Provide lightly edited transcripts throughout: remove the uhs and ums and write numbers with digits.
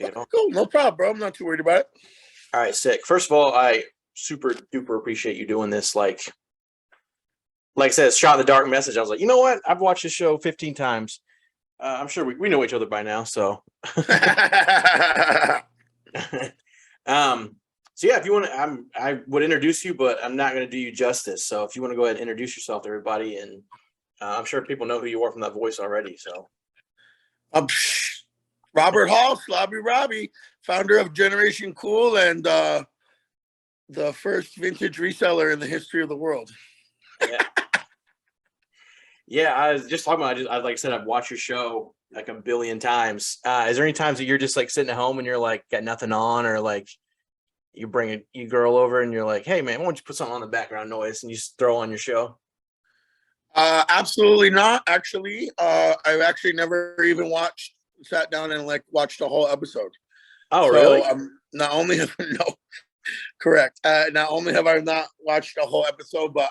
appreciate it. Okay, cool. No problem, bro. I'm not too worried about it. All right, sick. First of all, I super duper appreciate you doing this. Like I said, shot in the dark message. I was like, you know what? I've watched this show 15 times. I'm sure we know each other by now. So, so yeah, if you want to, I would introduce you, but I'm not going to do you justice. So if you want to go ahead and introduce yourself to everybody, and I'm sure people know who you are from that voice already. So, Robert Hall, Slobby Robby, founder of Generation Cool and the first vintage reseller in the history of the world. Yeah. Yeah, I was just talking about. I like I said, I've watched your show like a billion times. Is there any times that you're just like sitting at home and you're like got nothing on, or like you bring your girl over and you're like, "Hey, man, why don't you put something on the background noise and you just throw on your show?" Absolutely not. Actually, I've actually never even sat down and like watched a whole episode. Oh, so, really? Not only have correct. Not only have I not watched a whole episode, but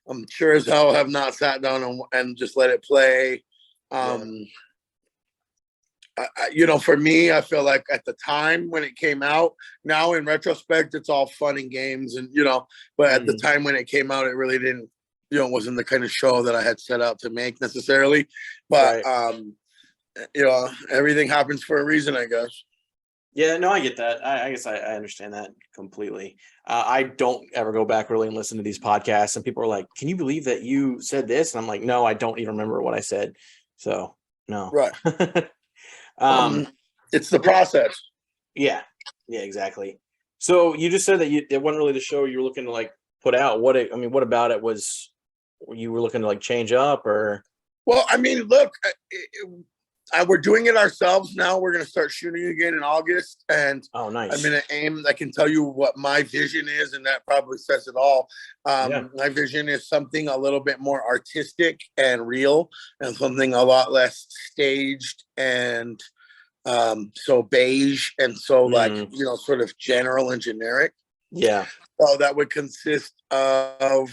I'm sure as hell have not sat down and just let it play. For me, I feel like at the time when it came out, now in retrospect, it's all fun and games, and but at the time when it came out, it really didn't, wasn't the kind of show that I had set out to make necessarily. But everything happens for a reason, I guess. Yeah, no, I get that. I guess I understand that completely. I don't ever go back really and listen to these podcasts, and people are like, "Can you believe that you said this?" And I'm like, "No, I don't even remember what I said." So no, right. It's the process. Yeah, exactly. So you just said that it wasn't really the show you were looking to like put out. What about it was you were looking to like change up, or? Well, I mean, look. We're doing it ourselves now. We're going to start shooting again in August. And oh, nice. I'm going to aim, I can tell you what my vision is, and that probably says it all. My vision is something a little bit more artistic and real, and something a lot less staged and so beige and so like, sort of general and generic. Yeah. So that would consist of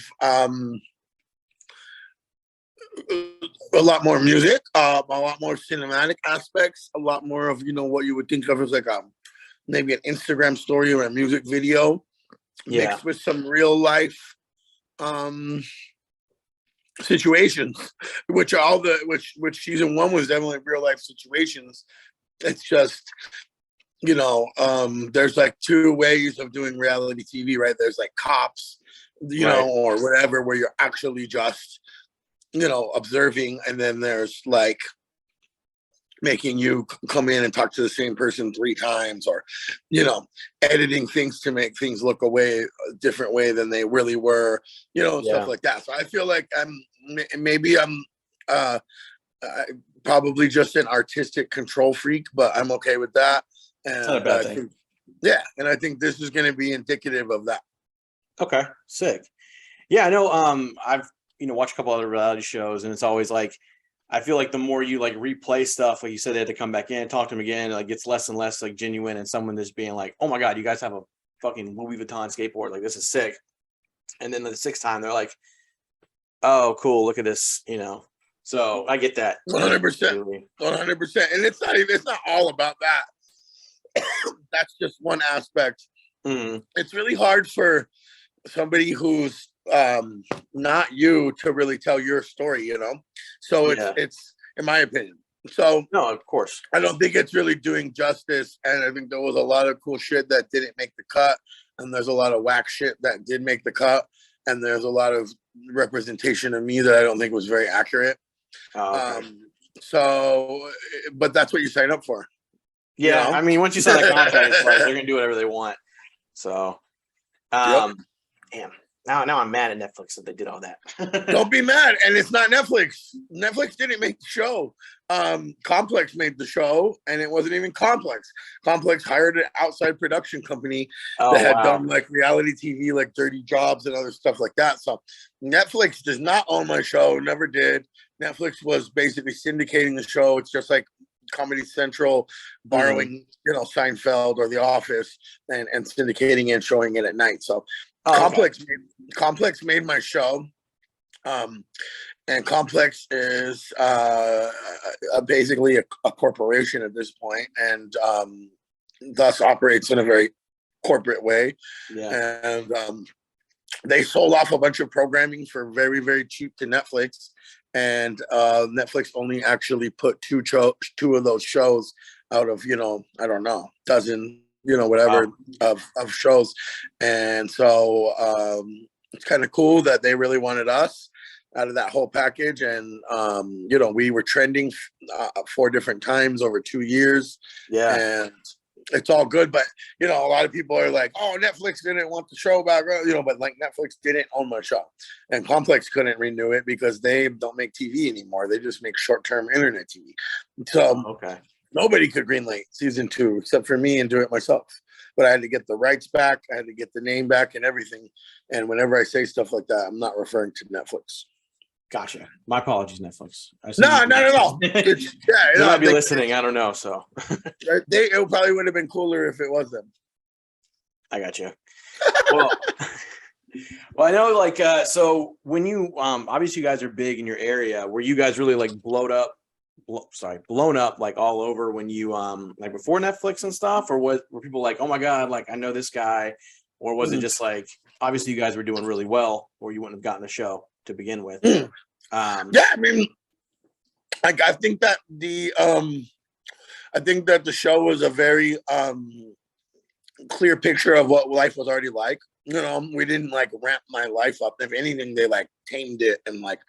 a lot more music, a lot more cinematic aspects, a lot more of what you would think of as like maybe an Instagram story or a music video, mixed with some real life situations, which season one was definitely real life situations. It's just there's like two ways of doing reality TV, right? There's like Cops, or whatever, where you're actually just observing, and then there's like making you come in and talk to the same person 3 times, or editing things to make things look a different way than they really were, stuff like that. So I feel like I'm probably just an artistic control freak, but I'm okay with that. And it's not a bad thing. And I think this is going to be indicative of that. Okay, sick. Yeah, I know. I've watch a couple other reality shows, and it's always like, I feel like the more you like replay stuff, like you said, they had to come back in, talk to them again, like it's less and less like genuine, and someone just being like, "Oh my God, you guys have a fucking Louis Vuitton skateboard, like this is sick." And then the 6th time, they're like, "Oh, cool, look at this," So I get that. 100%, 100%, and it's not all about that. That's just one aspect. It's really hard for somebody who's not you to really tell your story, so it's in my opinion. So no, of course, I don't think it's really doing justice, and I think there was a lot of cool shit that didn't make the cut, and there's a lot of whack shit that did make the cut, and there's a lot of representation of me that I don't think was very accurate. Okay. So, but that's what you sign up for. Yeah, I mean, once you sign the contract, it's like they're gonna do whatever they want. So, damn. Now I'm mad at Netflix that they did all that. Don't be mad. And it's not Netflix. Netflix didn't make the show. Complex made the show, and it wasn't even Complex. Complex hired an outside production company that had done like reality TV, like Dirty Jobs and other stuff like that. So Netflix does not own my show, never did. Netflix was basically syndicating the show. It's just like Comedy Central borrowing, Seinfeld or The Office and syndicating it and showing it at night. So Complex made my show. and Complex is basically a corporation at this point, and thus operates in a very corporate way. Yeah. And they sold off a bunch of programming for very, very cheap to Netflix, and Netflix only actually put two of those shows out of, I don't know, dozen, whatever, wow, of shows. And so it's kind of cool that they really wanted us out of that whole package. And we were trending 4 different times over 2 years. Yeah. And it's all good, but a lot of people are like, "Oh, Netflix didn't want the show back," but like Netflix didn't own my show, and Complex couldn't renew it because they don't make TV anymore. They just make short-term internet TV. So okay, nobody could greenlight season 2 except for me and do it myself. But I had to get the rights back, I had to get the name back and everything. And whenever I say stuff like that, I'm not referring to Netflix. Gotcha. My apologies, Netflix. No, not at all. They might be listening. I don't know. So it probably would have been cooler if it was them. I got you. Well, I know, like, so when you obviously you guys are big in your area. Were you guys really like blown up like all over when you like before Netflix and stuff, or were people like, oh my god, like I know this guy, or was it just like obviously you guys were doing really well, or you wouldn't have gotten a show to begin with? Yeah, I mean, like I think that the show was a very clear picture of what life was already like. We didn't like ramp my life up. If anything, they like tamed it and like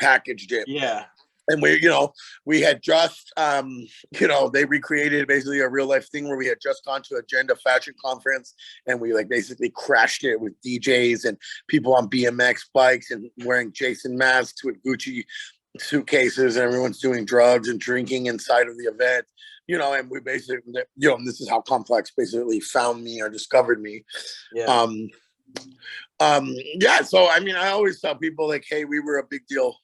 packaged it. Yeah. And we had just, they recreated basically a real life thing where we had just gone to Agenda Fashion Conference, and we like basically crashed it with DJs and people on BMX bikes and wearing Jason masks with Gucci suitcases, and everyone's doing drugs and drinking inside of the event, and we basically, this is how Complex basically found me or discovered me. Yeah. Yeah. So, I mean, I always tell people like, hey, we were a big deal,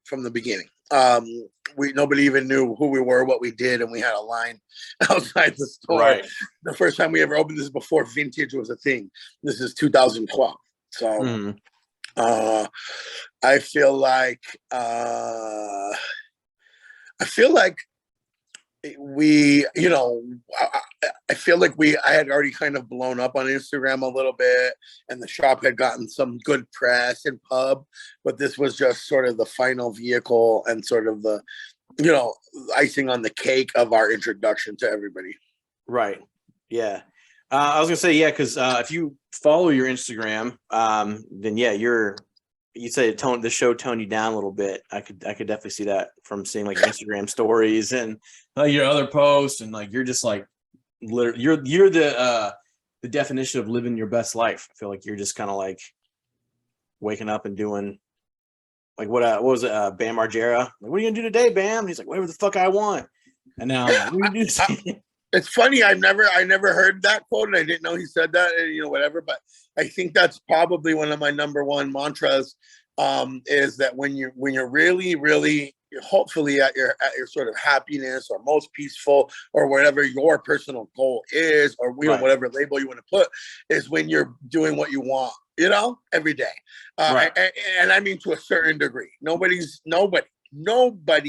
from the beginning. Nobody even knew who we were, what we did, and we had a line outside the store. Right. The first time we ever opened this before vintage was a thing. This is 2012. So I feel like we, I feel like I had already kind of blown up on Instagram a little bit, and the shop had gotten some good press and pub, but this was just sort of the final vehicle and sort of the, icing on the cake of our introduction to everybody. Right. Yeah. I was gonna say, yeah, because if you follow your Instagram, then yeah, you say the show toned you down a little bit. I could definitely see that from seeing like Instagram stories and your other posts, and like you're just like you're the definition of living your best life. I feel like you're just kind of like waking up and doing like what was it, Bam Margera? Like, what are you gonna do today, Bam? And he's like, whatever the fuck I want. And now I'm like, what are you doing? It's funny. I never heard that quote, and I didn't know he said that, and whatever. But I think that's probably one of my number one mantras. Is that when you're really, really, hopefully at your sort of happiness or most peaceful or whatever your personal goal is, or right, whatever label you want to put, is when you're doing what you want, every day. Right. And I mean to a certain degree. Nobody,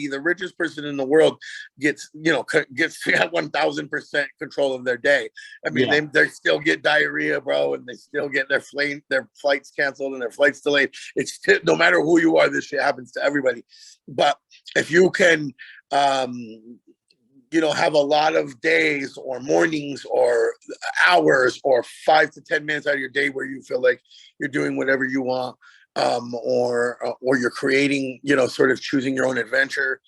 the richest person in the world gets 1000% control of their day. I mean, they still get diarrhea, bro, and they still get their flights canceled and their flights delayed. It's no matter who you are, this shit happens to everybody. But if you can, have a lot of days or mornings or hours or 5 to 10 minutes out of your day where you feel like you're doing whatever you want, or you're creating, sort of choosing your own adventure,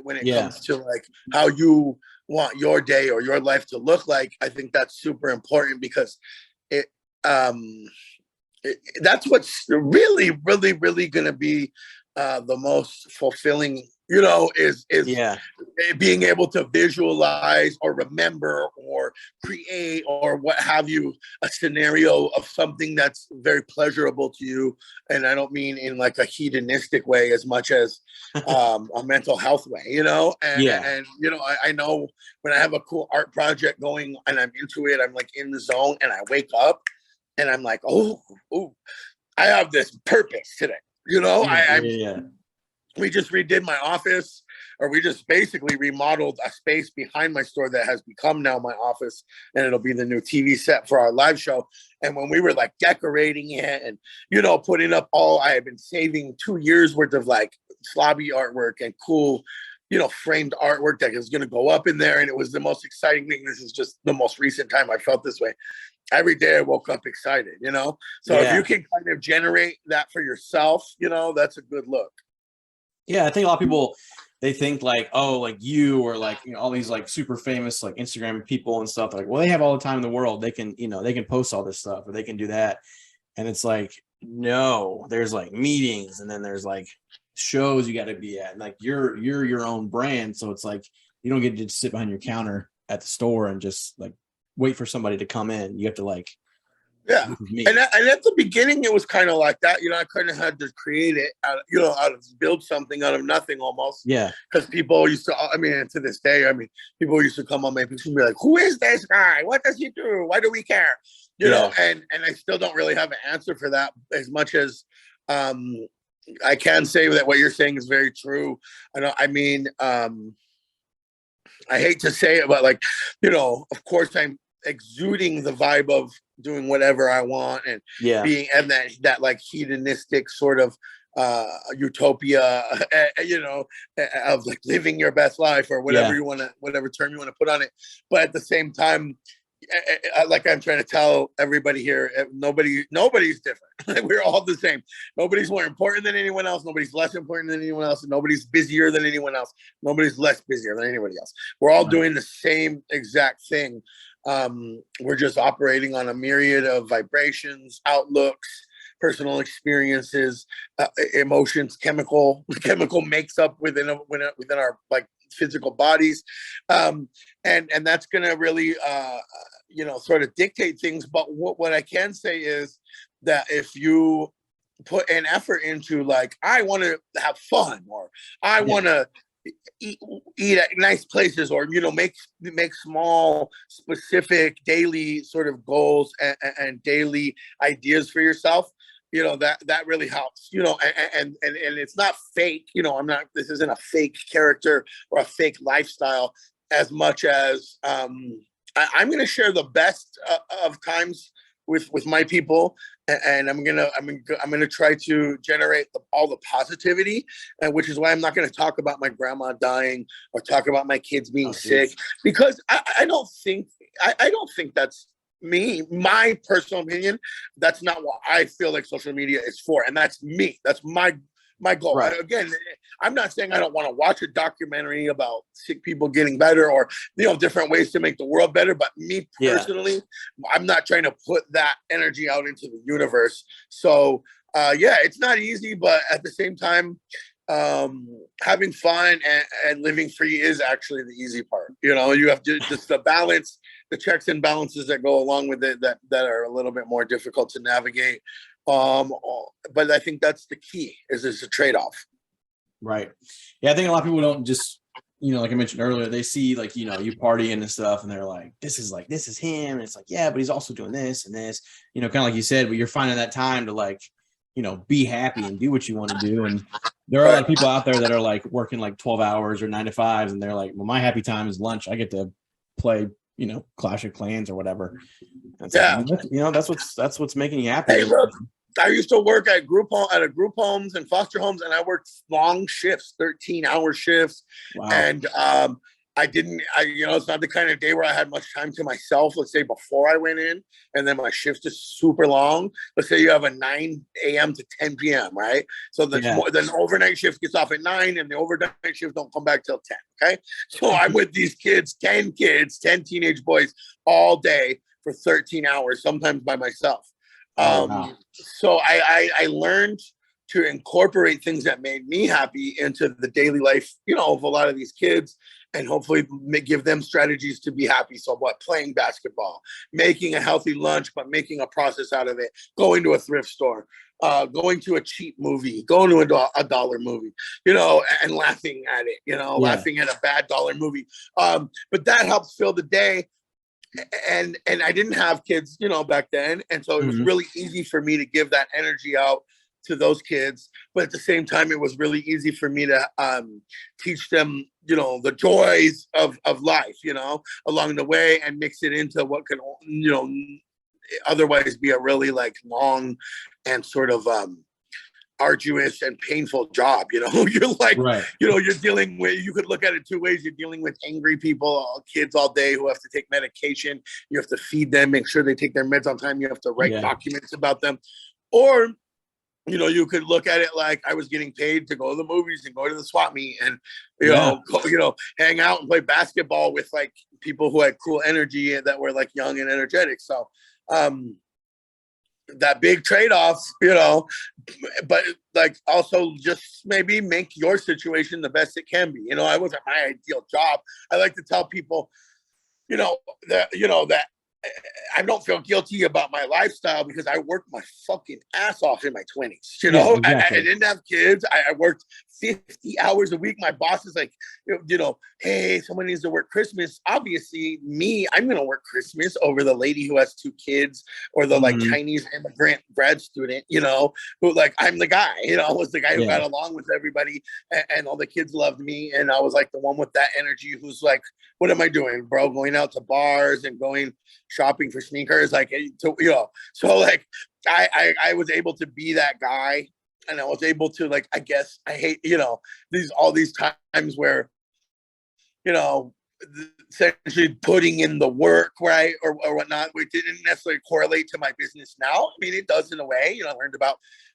when it comes to like how you want your day or your life to look like. I think that's super important because that's what's really, really, really going to be the most fulfilling, is being able to visualize or remember or create or what have you, a scenario of something that's very pleasurable to you. And I don't mean in like a hedonistic way as much as a mental health way, and I know when I have a cool art project going and I'm into it, I'm like in the zone, and I wake up and I'm like, oh, I have this purpose today. You know, Yeah. We just redid my office, or we just basically remodeled a space behind my store that has become now my office, and it'll be the new TV set for our live show. And when we were like decorating it and, you know, putting up I had been saving 2 years worth of like slobby artwork and cool, you know, framed artwork that is going to go up in there. And it was the most exciting thing. This is just the most recent time I felt this way. Every day I woke up excited, you know? So if you can kind of generate that for yourself, you know, that's a good look. Yeah, I think a lot of people, they think like, oh, like you or like, you know, all these like super famous like Instagram people and stuff. Like, well, they have all the time in the world. They can, you know, they can post all this stuff or they can do that. And it's like, no, there's like meetings and then there's like shows you got to be at. And like you're your own brand. So it's like you don't get to just sit behind your counter at the store and just like wait for somebody to come in. You have to like, yeah. And at the beginning, it was kind of like that. You know, I kind of had to create it, build something out of nothing almost. Yeah. Because people used to, I mean, to this day, I mean, people used to come on my page and be like, who is this guy? What does he do? Why do we care? You know, and I still don't really have an answer for that as much as I can say that what you're saying is very true. I mean, I hate to say it, but like, you know, of course I'm exuding the vibe of doing whatever I want and being and that like hedonistic sort of utopia, you know, of like living your best life or whatever you want to, whatever term you want to put on it. But at the same time, like I'm trying to tell everybody here, nobody's different. Like we're all the same. Nobody's more important than anyone else. Nobody's less important than anyone else. And nobody's busier than anyone else. Nobody's less busier than anybody else. We're all doing the same exact thing. We're just operating on a myriad of vibrations, outlooks, personal experiences, emotions, chemical makes up within our like physical bodies, and that's going to really you know, sort of dictate things. But what I can say is that if you put an effort into like, I want to have fun, or I want to eat at nice places, or, you know, make small specific daily sort of goals and daily ideas for yourself, you know, that really helps, you know, and it's not fake, you know, this isn't a fake character or a fake lifestyle as much as I'm going to share the best of times with my people, and I'm gonna try to generate all the positivity, and which is why I'm not going to talk about my grandma dying or talk about my kids being sick, because I don't think that's me. My personal opinion, that's not what I feel like social media is for, and that's me. That's my goal. Right. Again, I'm not saying I don't want to watch a documentary about sick people getting better, or, you know, different ways to make the world better. But me personally, I'm not trying to put that energy out into the universe. So it's not easy, but at the same time, having fun and living free is actually the easy part. You know, you have to just the balance, the checks and balances that go along with it that are a little bit more difficult to navigate. But I think that's the key, is it's a trade-off. Right. Yeah, I think a lot of people don't just, you know, like I mentioned earlier, they see like, you know, you partying and stuff, and they're like, this is him. And it's like, yeah, but he's also doing this and this, you know, kind of like you said, but you're finding that time to like, you know, be happy and do what you want to do. And there are a lot of people out there that are like working like 12 hours or 9 to 5s, and they're like, well, my happy time is lunch. I get to play, you know, Clash of Clans or whatever. Like, you know, that's what's making you happy. Hey, look, I used to work at group homes and foster homes, and I worked long shifts, 13-hour shifts. Wow. And you know, it's not the kind of day where I had much time to myself, let's say before I went in, and then my shift is super long. Let's say you have a 9 a.m. to 10 p.m., right? So then the overnight shift gets off at 9, and the overnight shift don't come back till 10, okay? So I'm with these kids, 10 teenage boys all day for 13 hours, sometimes by myself. So I learned to incorporate things that made me happy into the daily life, you know, of a lot of these kids, and hopefully give them strategies to be happy. So playing basketball, making a healthy lunch, but making a process out of it, going to a thrift store, going to a cheap movie, going to a dollar movie, you know, and laughing at it, you know, laughing at a bad dollar movie. But that helps fill the day. And I didn't have kids, you know, back then. And so it was really easy for me to give that energy out to those kids, but at the same time, it was really easy for me to teach them, the joys of life, along the way, and mix it into what can, otherwise be a really like long and sort of arduous and painful job. You're like, right. You're dealing with, you could look at it two ways. You're dealing with angry people, kids all day who have to take medication. You have to feed them, make sure they take their meds on time. You have to write documents about them. Or, you could look at it like I was getting paid to go to the movies and go to the swap meet and, hang out and play basketball with like people who had cool energy and that were like young and energetic. So, that big trade-off, but like also just maybe make your situation the best it can be. I wasn't my ideal job. I like to tell people, that I don't feel guilty about my lifestyle because I worked my fucking ass off in my 20s. Exactly. I didn't have kids. I worked 50 hours a week. My boss is like, hey, someone needs to work Christmas. Obviously, I'm going to work Christmas over the lady who has 2 kids or the like Chinese immigrant grad student, who like, I'm the guy, I was the guy who got along with everybody and all the kids loved me. And I was like the one with that energy who's like, what am I doing, bro? Going out to bars and going shopping for sneakers. Like, so like I was able to be that guy. And I was able to, like, I guess I hate, all these times where, essentially putting in the work, right, or whatnot, which didn't necessarily correlate to my business now. I mean, it does in a way. I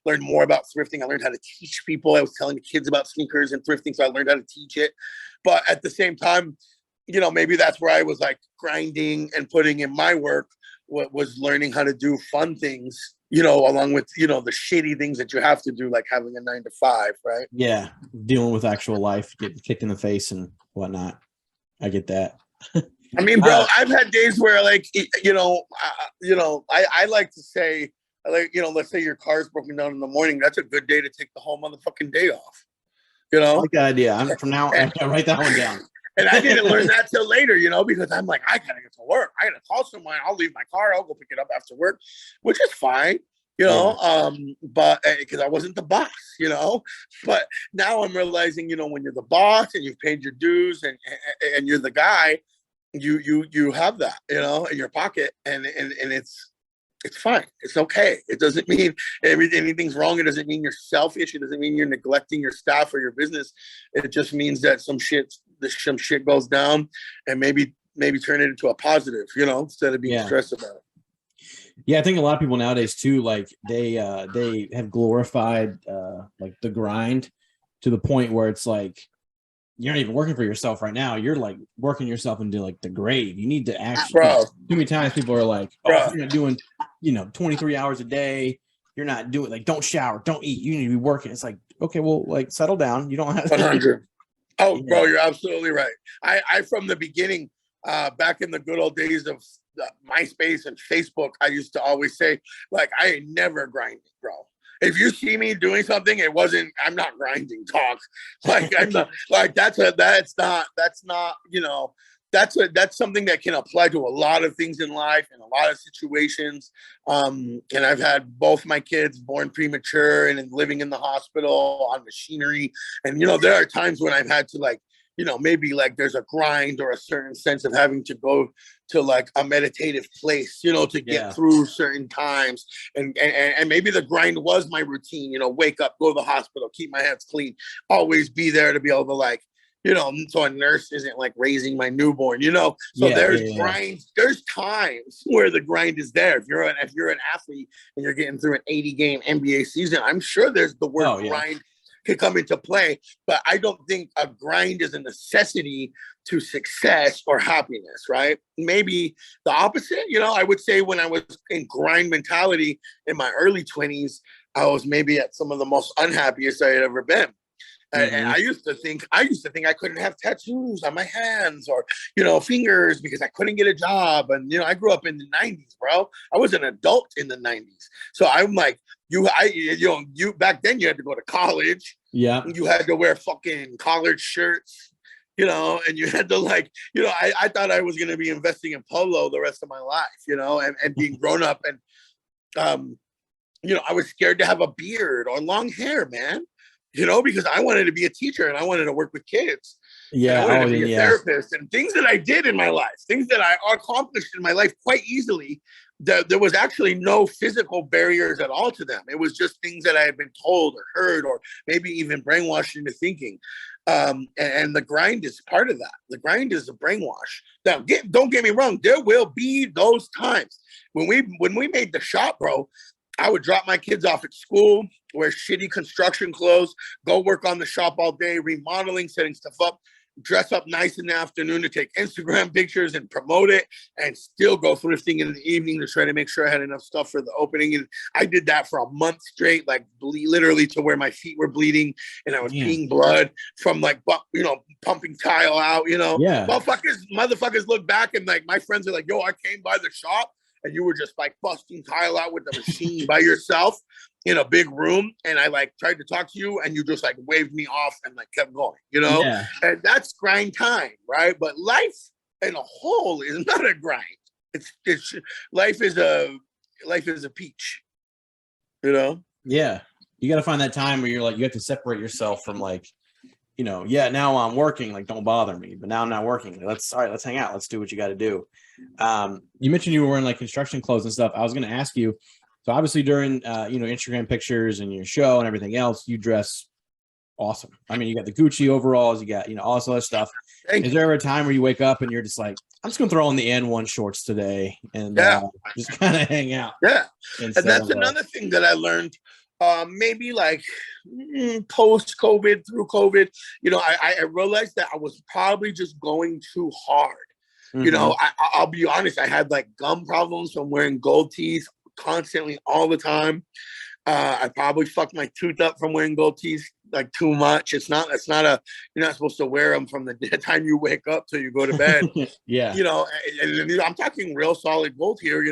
learned more about thrifting. I learned how to teach people. I was telling the kids about sneakers and thrifting, so I learned how to teach it. But at the same time, maybe that's where I was like grinding and putting in my work. What was learning how to do fun things, along with, the shitty things that you have to do, like having a 9 to 5, right? Yeah. Dealing with actual life, getting kicked in the face and whatnot. I get that. I mean, bro, I've had days where like, I like to say, like, let's say your car's broken down in the morning. That's a good day to take the whole motherfucking day off. I like that idea. I'm from now, I write that one down. And I didn't learn that till later, because I'm like, I gotta get to work. I gotta call someone. I'll leave my car. I'll go pick it up after work, which is fine, but because I wasn't the boss, But now I'm realizing, when you're the boss and you've paid your dues and you're the guy, you have that, in your pocket, and it's fine. It's okay. It doesn't mean anything's wrong. It doesn't mean you're selfish. It doesn't mean you're neglecting your staff or your business. It just means that some shit goes down, and maybe turn it into a positive, instead of being stressed about it. Yeah, I think a lot of people nowadays too, like they have glorified like the grind to the point where it's like you're not even working for yourself right now. You're like working yourself into like the grave. You need to actually. Bro. Too many times people are like, "Oh, you're not doing, 23 hours a day. You're not doing like, don't shower, don't eat. You need to be working." It's like, okay, well, like settle down. You don't have 100. Oh, bro, you're absolutely right. I from the beginning, back in the good old days of MySpace and Facebook, I used to always say, like, I ain't never grinding, bro. If you see me doing something, I'm not grinding talk. Like, I'm not, like, that's something that can apply to a lot of things in life and a lot of situations. And I've had both my kids born premature and living in the hospital on machinery. And, there are times when I've had to, like, maybe like there's a grind or a certain sense of having to go to like a meditative place, to get through certain times. And maybe the grind was my routine, wake up, go to the hospital, keep my hands clean, always be there to be able to like, so a nurse isn't like raising my newborn, so there's grinds. There's times where the grind is there. If you're an athlete and you're getting through an 80-game NBA season, I'm sure there's the word grind could come into play, but I don't think a grind is a necessity to success or happiness, right? Maybe the opposite. I would say when I was in grind mentality in my early 20s, I was maybe at some of the most unhappiest I had ever been. And I used to think I couldn't have tattoos on my hands or, fingers because I couldn't get a job. And, I grew up in the 90s, bro. I was an adult in the 90s. So I'm like, you back then you had to go to college. Yeah. You had to wear fucking collared shirts, and you had to like, I thought I was going to be investing in polo the rest of my life, and being grown up. And I was scared to have a beard or long hair, man, because I wanted to be a teacher and I wanted to work with kids. And I wanted to be a therapist, and things that I did in my life, things that I accomplished in my life quite easily. There was actually no physical barriers at all to them. It was just things that I had been told or heard, or maybe even brainwashed into thinking. And the grind is part of that. The grind is a brainwash. Now, don't get me wrong. There will be those times when we made the shop, bro. I would drop my kids off at school, wear shitty construction clothes, go work on the shop all day, remodeling, setting stuff up, dress up nice in the afternoon to take Instagram pictures and promote it, and still go thrifting in the evening to try to make sure I had enough stuff for the opening. And I did that for a month straight, like literally to where my feet were bleeding and I was peeing blood from like, pumping tile out, Yeah. Motherfuckers look back and like my friends are like, yo, I came by the shop and you were just like busting tile out with the machine by yourself in a big room. And I like tried to talk to you and you just like waved me off and like kept going, Yeah. And that's grind time, right? But life in a whole is not a grind. It's life is a peach, Yeah. You got to find that time where you're like, you have to separate yourself from like, now I'm working, like, don't bother me. But now I'm not working. Let's hang out. Let's do what you got to do. You mentioned you were wearing like construction clothes and stuff. I was going to ask you. So obviously during, Instagram pictures and your show and everything else, you dress awesome. I mean, you got the Gucci overalls, you got, all this other stuff. Is there ever a time where you wake up and you're just like, I'm just going to throw on the N1 shorts today and just kind of hang out? Yeah. And that's another thing that I learned. Maybe like post-COVID, through COVID, I realized that I was probably just going too hard. Mm-hmm. I'll be honest, I had like gum problems from wearing gold teeth constantly all the time. I probably fucked my tooth up from wearing gold teeth like too much. It's not you're not supposed to wear them from the time you wake up till you go to bed. Yeah. And I'm talking real solid gold here,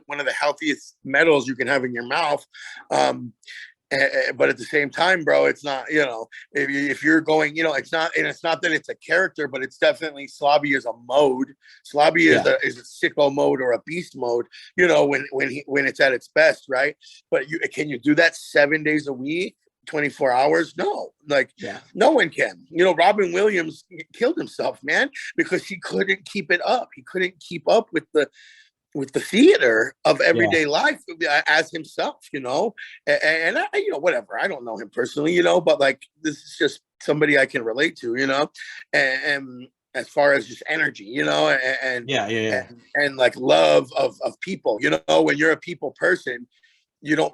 one of the healthiest metals you can have in your mouth. But at the same time, bro, it's not, if you're going, it's not that it's a character, but it's definitely Slobby is a mode. Slobby is a sicko mode or a beast mode, when it's at its best, right? But can you do that 7 days a week, 24 hours? No, no one can. Robin Williams killed himself, man, because he couldn't keep it up. He couldn't keep up with the theater of everyday life as himself, and I, whatever. I don't know him personally, but like, this is just somebody I can relate to, and as far as just energy, and like love of people, when you're a people person, you don't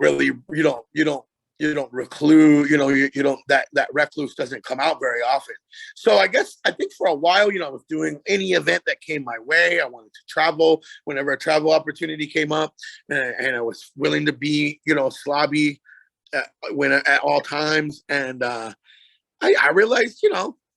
recluse, you don't, that recluse doesn't come out very often. So I think for a while, I was doing any event that came my way. I wanted to travel whenever a travel opportunity came up, and I was willing to be, Slobby at all times. And I realized,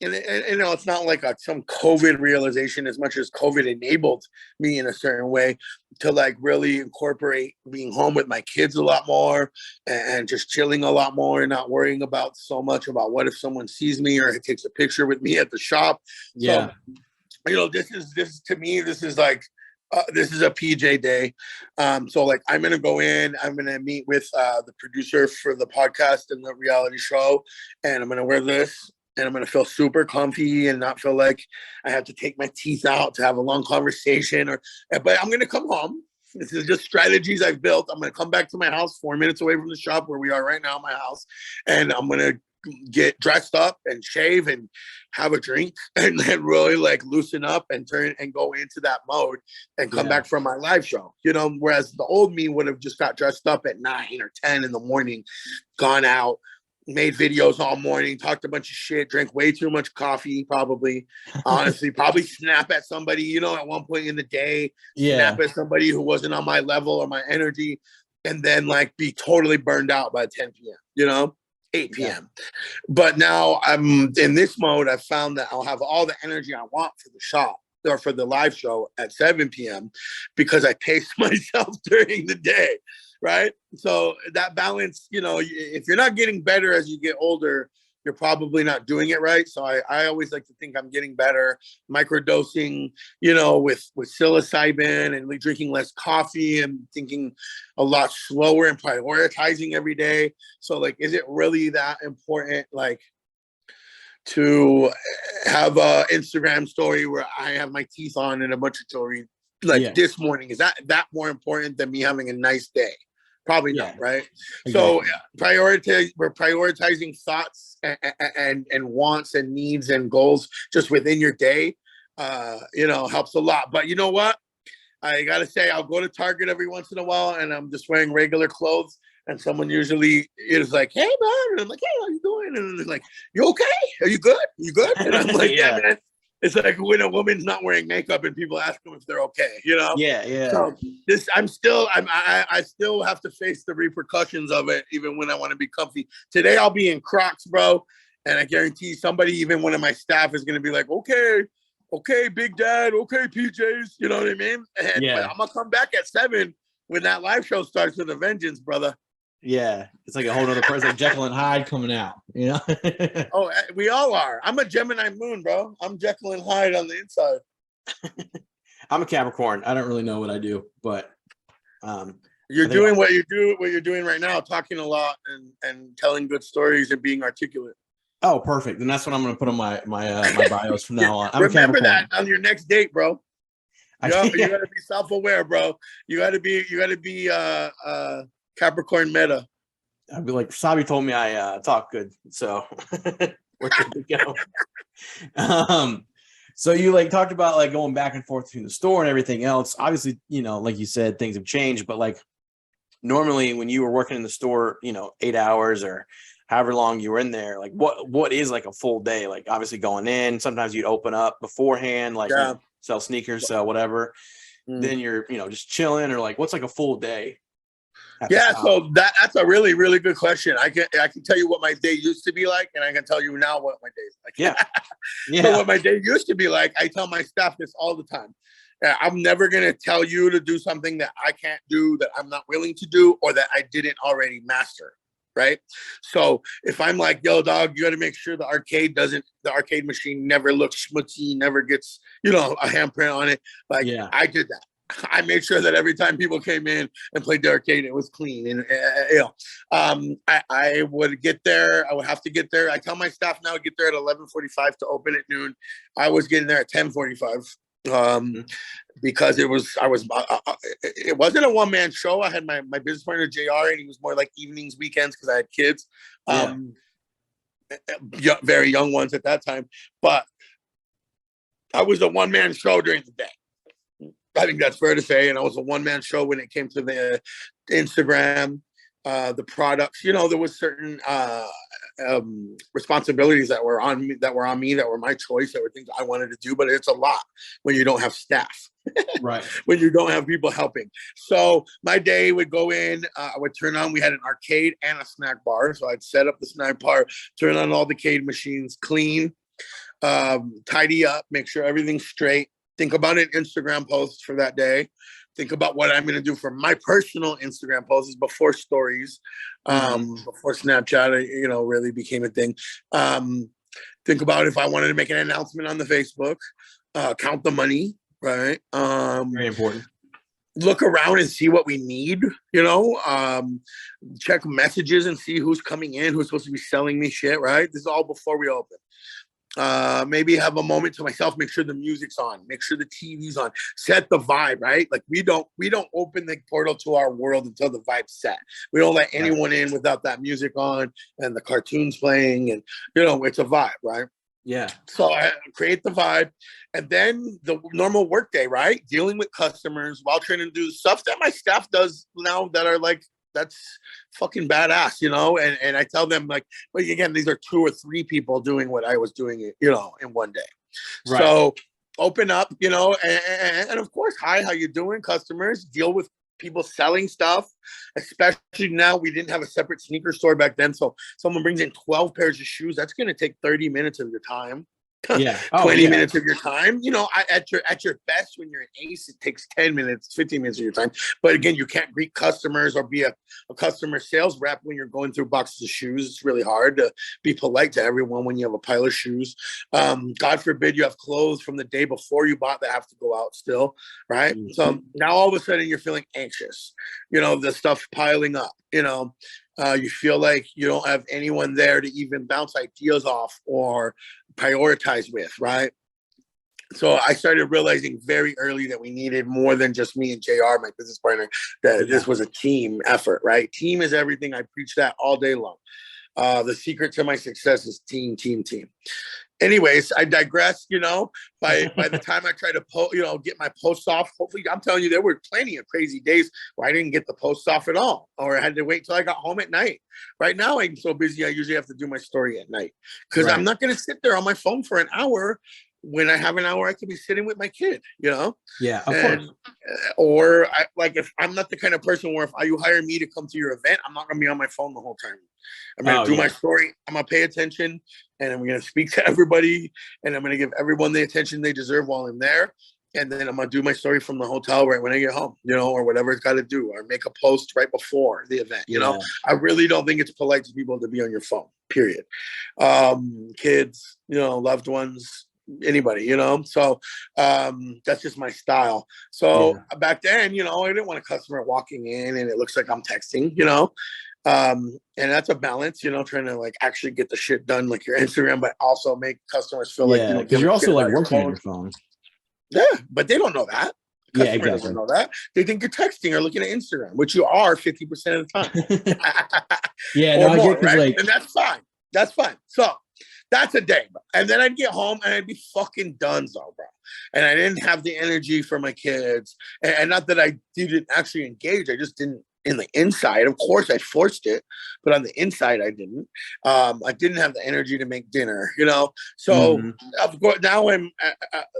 and it's not like some COVID realization as much as COVID enabled me in a certain way to like really incorporate being home with my kids a lot more and just chilling a lot more and not worrying about so much about what if someone sees me or takes a picture with me at the shop. Yeah. So, this is to me, this is like, this is a PJ day. So like, I'm going to go in, I'm going to meet with the producer for the podcast and the reality show. And I'm going to wear this. And I'm going to feel super comfy and not feel like I have to take my teeth out to have a long conversation. But I'm going to come home. This is just strategies I've built. I'm going to come back to my house 4 minutes away from the shop where we are right now, my house. And I'm going to get dressed up and shave and have a drink and then really like loosen up and turn and go into that mode and come back from my live show, whereas the old me would have just got dressed up at 9 or 10 in the morning, gone out, made videos all morning, talked a bunch of shit, drank way too much coffee, probably, honestly, probably snap at somebody, at one point in the day, snap at somebody who wasn't on my level or my energy, and then like be totally burned out by 10 p.m., 8 p.m. But now I'm in this mode. I've found that I'll have all the energy I want for the shop or for the live show at 7 p.m. because I pace myself during the day. Right. So that balance, if you're not getting better as you get older, you're probably not doing it right. So I always like to think I'm getting better, microdosing, with psilocybin and drinking less coffee and thinking a lot slower and prioritizing every day. So like, is it really that important? Like, to have a Instagram story where I have my teeth on and a bunch of jewelry this morning, is that more important than me having a nice day? Probably not, right? Exactly. So we're prioritizing thoughts and wants and needs and goals just within your day, helps a lot. But you know what? I gotta say, I'll go to Target every once in a while and I'm just wearing regular clothes. And someone usually is like, "Hey, man," and I'm like, "Hey, how you doing?" And they're like, "You okay? Are you good? You good?" And I'm like, "Yeah, man." It's like when a woman's not wearing makeup and people ask them if they're okay, Yeah. So I still have to face the repercussions of it, even when I want to be comfy. Today I'll be in Crocs, bro, and I guarantee somebody, even one of my staff, is gonna be like, "Okay, Big Dad, okay, PJs," you know what I mean? But I'm gonna come back at 7 when that live show starts with a vengeance, brother. Yeah, it's like a whole other person, like Jekyll and Hyde coming out, Oh, we all are. I'm a Gemini moon, bro. I'm Jekyll and Hyde on the inside. I'm a Capricorn. I don't really know what I do, but you're doing what you're doing right now, talking a lot and telling good stories and being articulate. Oh, perfect. And that's what I'm going to put on my bios from now on. Remember that on your next date, bro. You got to be self-aware, bro. You got to be Capricorn meta. I'd be like, Slobby told me I talk good, so we're good to go. So you like talked about like going back and forth between the store and everything else. Obviously, like you said, things have changed, but like normally when you were working in the store, 8 hours or however long you were in there, like what is like a full day? Like obviously going in, sometimes you'd open up beforehand, like sell sneakers, sell whatever. Then you're, just chilling, or like what's like a full day? Yeah, so that's a really, really good question. I can tell you what my day used to be like, and I can tell you now what my day is like. Yeah. So what my day used to be like, I tell my staff this all the time. I'm never gonna tell you to do something that I can't do, that I'm not willing to do, or that I didn't already master. Right. So if I'm like, "Yo, dog, you got to make sure the arcade machine never looks schmutzy, never gets, a handprint on it." Like, I did that. I made sure that every time people came in and played the arcade, it was clean. And I would get there. I would have to get there. I tell my staff now, get there at 11:45 to open at noon. I was getting there at 10:45 because it wasn't a one-man show. I had my business partner JR, and he was more like evenings, weekends, because I had kids, very young ones at that time. But I was a one-man show during the day. I think that's fair to say. And I was a one-man show when it came to the Instagram, the products. There was certain responsibilities that were on me, that were my choice, that were things I wanted to do. But it's a lot when you don't have staff, right? When you don't have people helping. So my day would go in. I would turn on. We had an arcade and a snack bar, so I'd set up the snack bar, turn on all the arcade machines, clean, tidy up, make sure everything's straight. Think about an Instagram post for that day. Think about what I'm going to do for my personal Instagram posts before stories, before Snapchat, really became a thing. Think about if I wanted to make an announcement on the Facebook, count the money, right? Very important. Look around and see what we need, check messages and see who's coming in, who's supposed to be selling me shit, right? This is all before we open. Maybe have a moment to myself, make sure the music's on, make sure the TV's on, set the vibe, right? Like we don't open the portal to our world until the vibe's set. We don't let anyone in without that music on and the cartoons playing, and it's a vibe, right? Yeah. So I create the vibe, and then the normal workday, right? Dealing with customers while trying to do stuff that my staff does now that are like, that's fucking badass, and I tell them, like, but again, these are 2 or 3 people doing what I was doing, in one day. Right. So open up, and of course, hi, how you doing, customers? Deal with people selling stuff, especially now. We didn't have a separate sneaker store back then, so someone brings in 12 pairs of shoes. That's going to take 30 minutes of your time. Yeah. 20 minutes of your time. You know, at your best, when you're an ace, it takes 10 minutes, 15 minutes of your time. But again, you can't greet customers or be a customer sales rep when you're going through boxes of shoes. It's really hard to be polite to everyone when you have a pile of shoes. God forbid you have clothes from the day before you bought that have to go out still, right? Mm-hmm. So now all of a sudden you're feeling anxious, you know, the stuff piling up, you know. You feel like you don't have anyone there to even bounce ideas off or prioritize with, right? So I started realizing very early that we needed more than just me and JR, my business partner, that this was a team effort, right? Team is everything. I preach that all day long. The secret to my success is team. Anyways, I digress, you know, by the time I try to get my post off, hopefully, I'm telling you, there were plenty of crazy days where I didn't get the post off at all, or I had to wait till I got home at night. Right now, I'm so busy, I usually have to do my story at night because I'm not going to sit there on my phone for an hour when I have an hour. I could be sitting with my kid, you know? Yeah, of course. Or if I'm not the kind of person where if you hire me to come to your event, I'm not going to be on my phone the whole time. I'm going to do my story. I'm going to pay attention, and I'm going to speak to everybody, and I'm going to give everyone the attention they deserve while I'm there. And then I'm going to do my story from the hotel right when I get home, you know, or whatever it's got to do, or make a post right before the event. You know, I really don't think it's polite to people to be on your phone, period. Kids, you know, loved ones, anybody, you know. So that's just my style. So back then, you know, I didn't want a customer walking in and it looks like I'm texting, you know. And that's a balance, you know, trying to like actually get the shit done, like your Instagram, but also make customers feel like, you know, because you're also like working on your phone. Yeah, but they don't know that. Customer doesn't know that. They think you're texting or looking at Instagram, which you are 50% of the time. I more, get right? like, and that's fine. That's fine. So that's a day. And then I'd get home and I'd be fucking donezo, bro. And I didn't have the energy for my kids. And not that I didn't actually engage. I just didn't. In the inside, of course, I forced it, but on the inside, I didn't. I didn't have the energy to make dinner, you know. So, of course, now I'm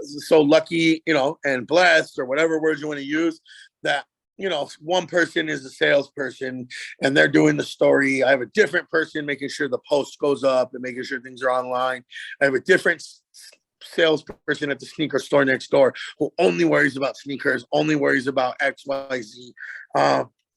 so lucky, you know, and blessed, or whatever words you want to use, that, you know, one person is a salesperson and they're doing the story. I have a different person making sure the post goes up and making sure things are online. I have a different salesperson at the sneaker store next door who only worries about sneakers, only worries about XYZ.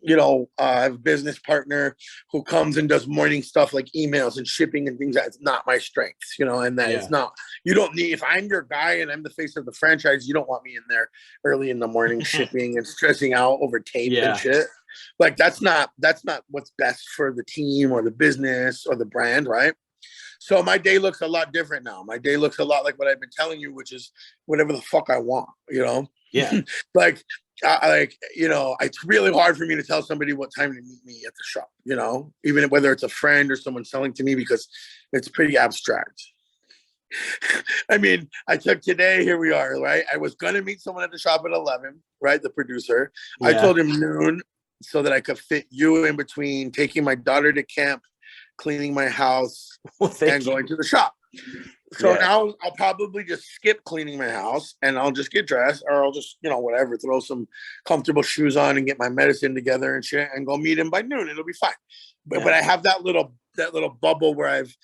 You know, I have a business partner who comes and does morning stuff like emails and shipping and things. That's not my strengths, you know, and that it's not, you don't need, if I'm your guy and I'm the face of the franchise, you don't want me in there early in the morning shipping and stressing out over tape and shit. Like that's not what's best for the team or the business or the brand, right? So my day looks a lot different now. My day looks a lot like what I've been telling you, which is whatever the fuck I want, you know? Yeah. Like, you know, it's really hard for me to tell somebody what time to meet me at the shop, you know, even whether it's a friend or someone selling to me, because it's pretty abstract. I mean, I took today, here we are, right? I was going to meet someone at the shop at 11, right? The producer. I told him noon so that I could fit you in between taking my daughter to camp, cleaning my house, and going to the shop. So now I'll probably just skip cleaning my house and I'll just get dressed, or I'll just, you know, whatever, throw some comfortable shoes on and get my medicine together and shit and go meet him by noon. It'll be fine. But I have that little bubble where I've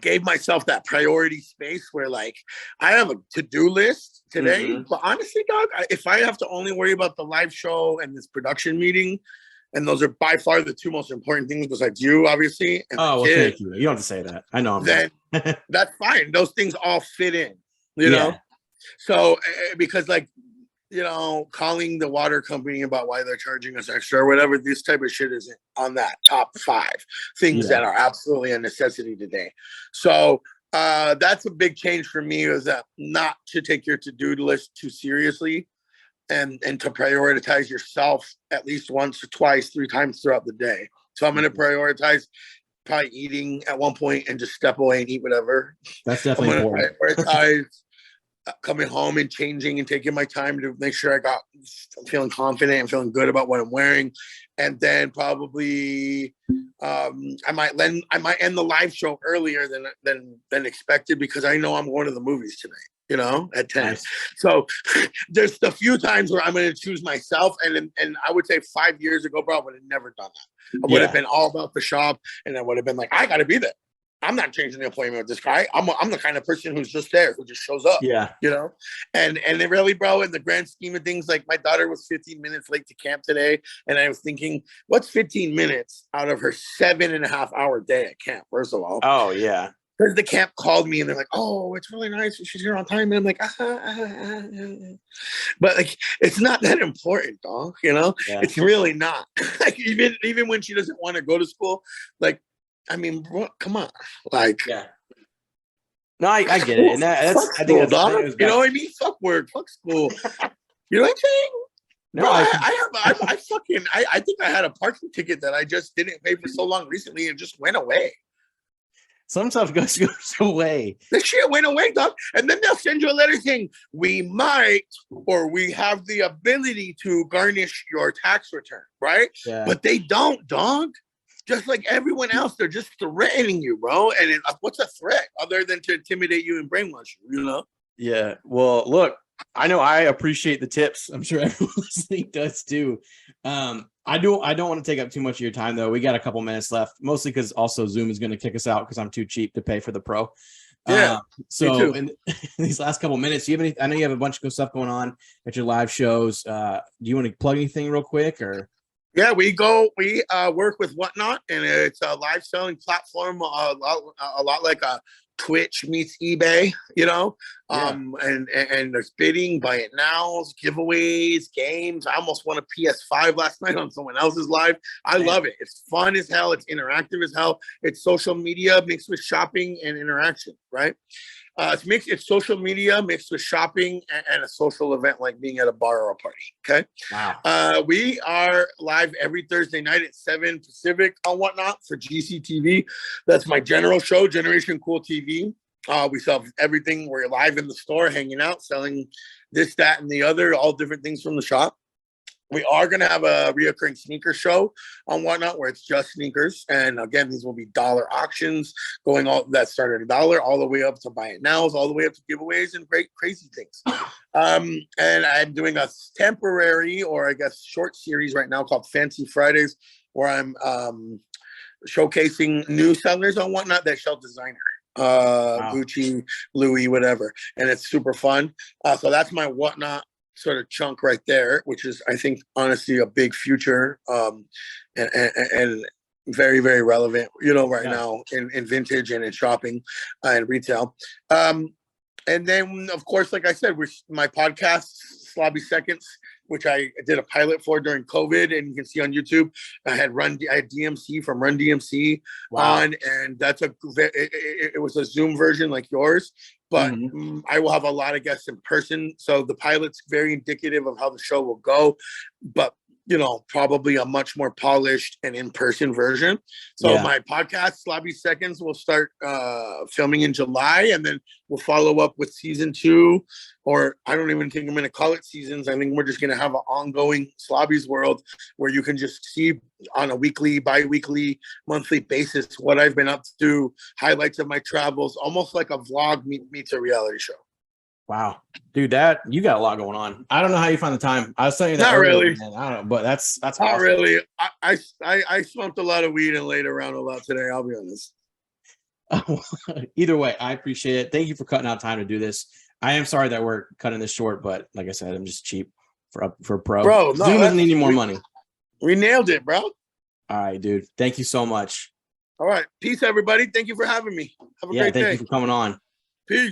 gave myself that priority space where like I have a to-do list today. But honestly, dog, if I have to only worry about the live show and this production meeting, and those are by far the two most important things besides you, obviously. And thank you. You don't have to say that. I know. Then that's fine. Those things all fit in, you know? So, because like, you know, calling the water company about why they're charging us extra or whatever, this type of shit isn't on that top 5 things that are absolutely a necessity today. So that's a big change for me, is that not to take your to-do list too seriously. And to prioritize yourself at least once or twice, 3 times throughout the day. So I'm going to prioritize probably eating at one point and just step away and eat whatever. That's definitely important. Prioritize coming home and changing and taking my time to make sure I'm feeling confident and feeling good about what I'm wearing. And then probably I might end the live show earlier than expected, because I know I'm going to the movies tonight, you know, at 10. Nice. So there's a few times where I'm going to choose myself. And I would say 5 years ago, bro, I would have never done that. I would have been all about the shop, and I would have been like, I got to be there. I'm not changing the appointment with this guy. I'm the kind of person who's just there, who just shows up. Yeah. You know? And it really, bro, in the grand scheme of things, like my daughter was 15 minutes late to camp today. And I was thinking, what's 15 minutes out of her 7.5-hour day at camp, first of all? Oh, yeah. Because the camp called me and they're like, oh, it's really nice. She's here on time. And I'm like, But like, it's not that important, dog. You know, It's really not. Like, even when she doesn't want to go to school, like, I mean, bro, come on. Like, yeah. No, I get it. And that's, I think that's, you know what I mean? Fuck work, fuck school. You know what I'm saying? No, bro, I think I had a parking ticket that I just didn't pay for so long recently and just went away. Sometimes goes away. The shit went away, dog. And then they'll send you a letter saying, we might, or we have the ability to garnish your tax return, right? Yeah. But they don't, dog. Just like everyone else, they're just threatening you, bro. And what's a threat other than to intimidate you and brainwash you, you know? Yeah. Well, look, I know I appreciate the tips. I'm sure everyone listening does too. I don't want to take up too much of your time though. We got a couple minutes left, mostly because also Zoom is going to kick us out because I'm too cheap to pay for the pro. Yeah. So in these last couple minutes, do you have any? I know you have a bunch of good stuff going on at your live shows. Do you want to plug anything real quick or? Yeah, we work with Whatnot, and it's a live selling platform, a lot like a Twitch meets eBay, you know. And there's bidding, buy it nows, giveaways, games. I almost won a PS5 last night on someone else's live. I love it. It's fun as hell. It's interactive as hell. It's social media mixed with shopping and interaction, right? It's social media mixed with shopping and a social event like being at a bar or a party. Okay. Wow. We are live every Thursday night at 7 Pacific on Whatnot for GCTV. That's my general show, Generation Cool TV. We sell everything. We're live in the store, hanging out, selling this, that, and the other, all different things from the shop. We are going to have a reoccurring sneaker show on Whatnot where it's just sneakers. And again, these will be dollar auctions going all that start at $1 all the way up to buy it nows, all the way up to giveaways and great crazy things. And I'm doing a temporary, or I guess short series right now called Fancy Fridays, where I'm showcasing new sellers on Whatnot that sell designer. Gucci, Louis, whatever. And it's super fun. So that's my Whatnot sort of chunk right there, which is, I think, honestly, a big future and very, very relevant, you know, right now in vintage and in shopping and retail. And then, of course, like I said, my podcast, Slobby Seconds, which I did a pilot for during COVID, and you can see on YouTube. I had DMC from Run DMC on, and it was a Zoom version like yours, but I will have a lot of guests in person. So the pilot's very indicative of how the show will go, but you know, probably a much more polished and in-person version. So my podcast, Slobby Seconds, will start filming in July, and then we'll follow up with season 2, or I don't even think I'm going to call it seasons. I think we're just going to have an ongoing Slobby's World where you can just see on a weekly, bi-weekly, monthly basis what I've been up to, highlights of my travels, almost like a vlog meets a reality show. Wow, dude, you got a lot going on. I don't know how you find the time. I was telling you that not earlier, really. Man. I don't know, but that's not awesome. Really. I smoked a lot of weed and laid around a lot today. I'll be honest. Either way, I appreciate it. Thank you for cutting out time to do this. I am sorry that we're cutting this short, but like I said, I'm just cheap for a pro. Bro, Zoom doesn't need any more money. We nailed it, bro. All right, dude. Thank you so much. All right, peace, everybody. Thank you for having me. Have a great day. Thank you for coming on. Peace.